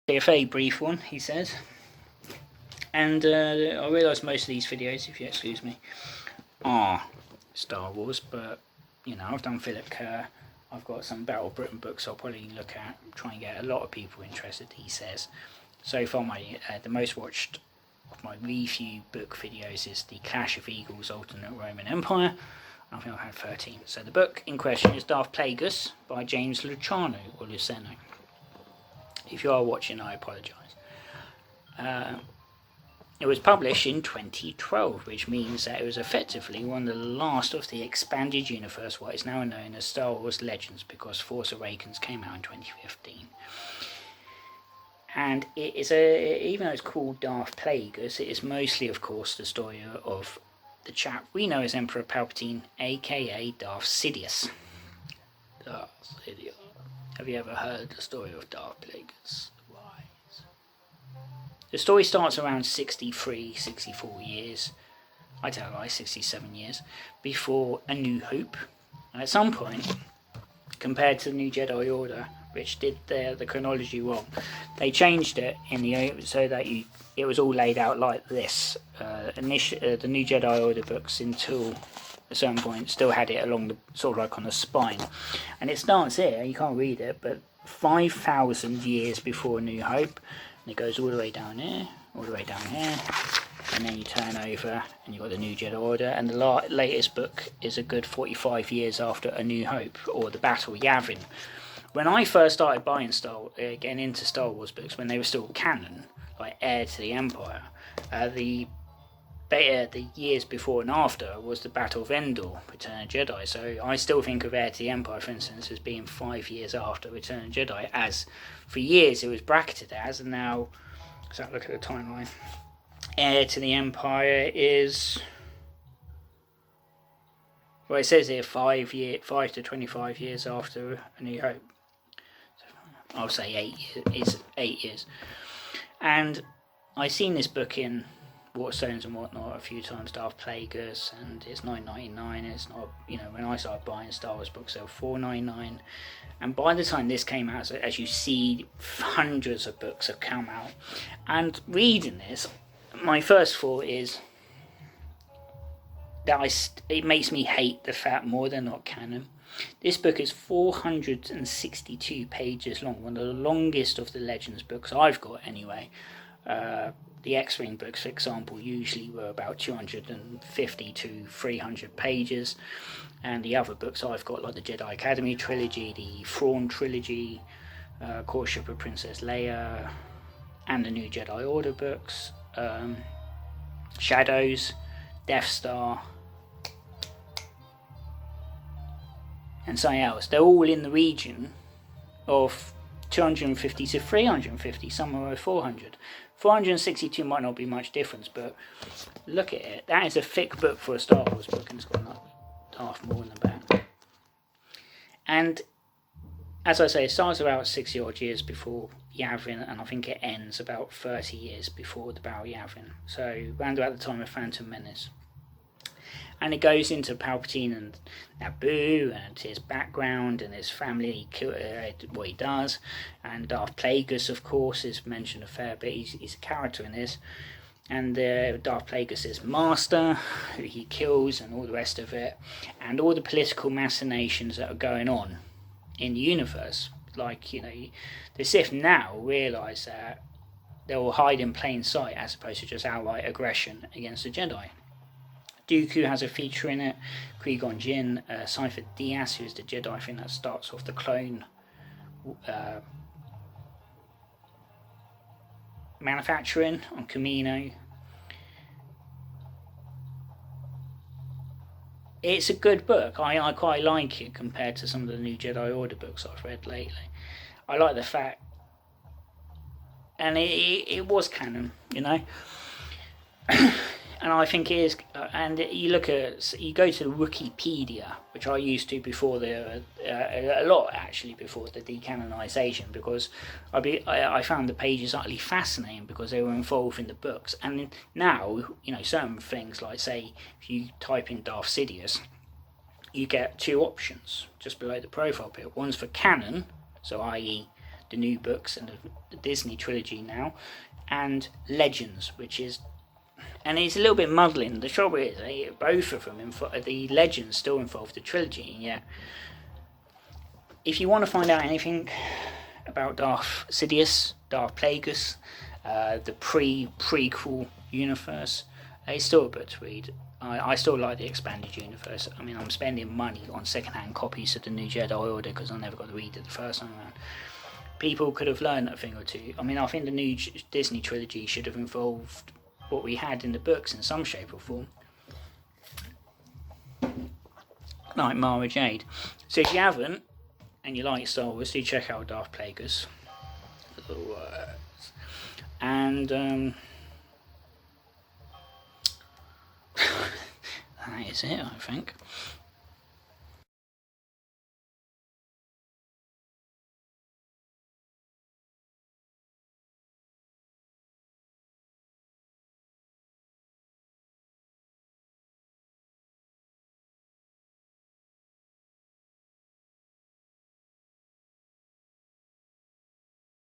A very brief one, he says. And I realise most of these videos, if you excuse me, are Star Wars, but you know, I've done Philip Kerr, I've got some Battle of Britain books I'll probably look at, try and get a lot of people interested, he says. So far, the most watched of my review book videos is the Clash of Eagles Alternate Roman Empire. I think I've had 13. So the book in question is Darth Plagueis by James Luceno, or Luceno. If you are watching, I apologise. It was published in 2012, which means that it was effectively one of the last of the expanded universe, what is now known as Star Wars Legends, because Force Awakens came out in 2015. And it is even though it's called Darth Plagueis, it is mostly, of course, the story of the chap we know as Emperor Palpatine, aka Darth Sidious. Darth Sidious. Have you ever heard the story of Darth Plagueis? The story starts around 63, 64 years, I tell a lie, 67 years, before A New Hope. And at some point, compared to the New Jedi Order, which did the chronology wrong, they changed it so that it was all laid out like this. The New Jedi Order books, until a certain point, still had it along the sort of like on the spine. And it starts here, you can't read it, but 5,000 years before A New Hope. And it goes all the way down here, all the way down here, and then you turn over and you've got the New Jedi Order, and the latest book is a good 45 years after A New Hope, or the Battle of Yavin. When I first started buying getting into Star Wars books, when they were still canon, like Heir to the Empire, the years before and after was the Battle of Endor, Return of Jedi. So I still think of Heir to the Empire, for instance, as being 5 years after Return of Jedi, as for years it was bracketed as, and now, so look at the timeline. Heir to the Empire is, well, it says here 5 to 25 years after A New Hope. So I'll say 8 years. It's 8 years. And I've seen this book in Waterstones and whatnot a few times, Darth Plagueis, and it's $9.99. It's not, you know, when I started buying Star Wars books, they were $4.99. And by the time this came out, as you see, hundreds of books have come out. And reading this, my first thought is that it makes me hate the fact more they're not canon. This book is 462 pages long, one of the longest of the Legends books I've got anyway. The X-Wing books, for example, usually were about 250 to 300 pages, and the other books I've got, like the Jedi Academy trilogy, the Thrawn trilogy, Courtship of Princess Leia, and the New Jedi Order books, Shadows, Death Star, and something else. They're all in the region of 250 to 350, some are 400. 462 might not be much difference, but look at it. That is a thick book for a Star Wars book, and it's got like half more in the back. And as I say, it starts about 60 odd years before Yavin, and I think it ends about 30 years before the Battle of Yavin. So round about the time of Phantom Menace. And it goes into Palpatine and Naboo and his background and his family, what he does. And Darth Plagueis, of course, is mentioned a fair bit. He's a character in this. And Darth Plagueis' master, who he kills, and all the rest of it. And all the political machinations that are going on in the universe. Like, you know, the Sith now realise that they will hide in plain sight as opposed to just outright aggression against the Jedi. Dooku has a feature in it, Qui-Gon Jinn, Cypher Dyas, who's the Jedi thing that starts off the clone manufacturing on Kamino. It's a good book. I quite like it compared to some of the New Jedi Order books I've read lately. I like the fact, and it was canon, you know. And I think it is, and you go to Wikipedia, which I used to before a lot actually before the decanonisation, because I found the pages utterly fascinating because they were involved in the books. And now, you know, certain things like, say, if you type in Darth Sidious, you get two options just below the profile bit. One's for canon, so i.e. the new books and the Disney trilogy now, and Legends, which is, and it's a little bit muddling. The trouble is, both of them, the Legends still involve the trilogy, and yet, if you want to find out anything about Darth Sidious, Darth Plagueis, the prequel universe, it's still a book to read. I still like the expanded universe. I mean, I'm spending money on second-hand copies of the new Jedi Order because I never got to read it the first time around. People could have learned a thing or two. I mean, I think the new Disney trilogy should have involved what we had in the books in some shape or form. Like Mara Jade. So if you haven't, and you like Star Wars, do check out Darth Plagueis. And that is it, I think.